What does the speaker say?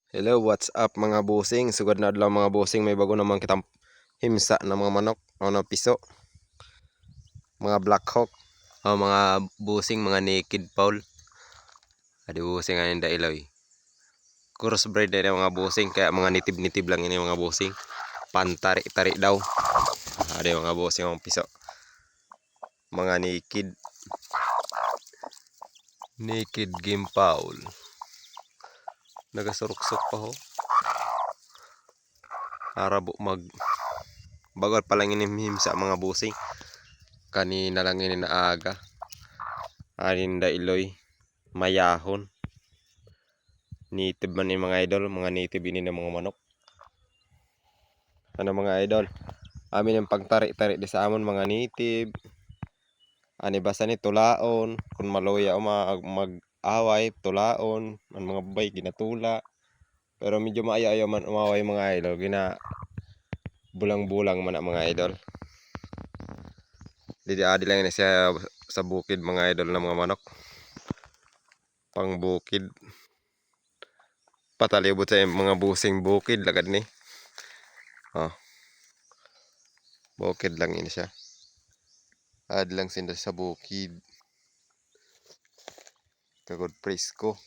Hello, what's up mga busing? Sugod na adlaw mga busing, may bago naman kitang himsa ng mga manok o ng piso. Mga black hawk o mga busing, mga naked fowl. Adi busing aning dailoy. Crossbreed na mga busing, kaya mga nitib-nitib lang ini mga busing. Pantari-tari daw. Adi mga busing ang piso. Mga naked game fowl. Nagasurok-surok pa ho. Arabo bagal pa lang inimhimsa mga busing. Kanina lang ini na aga. Anin dailoy. Mayahon. Native man yung mga idol. Mga native ini ng mga manok. Ano mga idol? Amin yung pagtari-tari di sa amon mga native. Ani basta ni tulaon. Kung maluya o mag-away, tulaon. Ang mga babay, ginatula. Pero medyo maayaw man umaway mga idol. Bulang-bulang man ang mga idol. Adi lang ini siya sa bukid mga idol ng mga manok. Pang bukid. Patalibot sa mga busing bukid lagad ni. Oh. Bukid lang ini siya. Ad lang sila sa bukid. Kagod presko.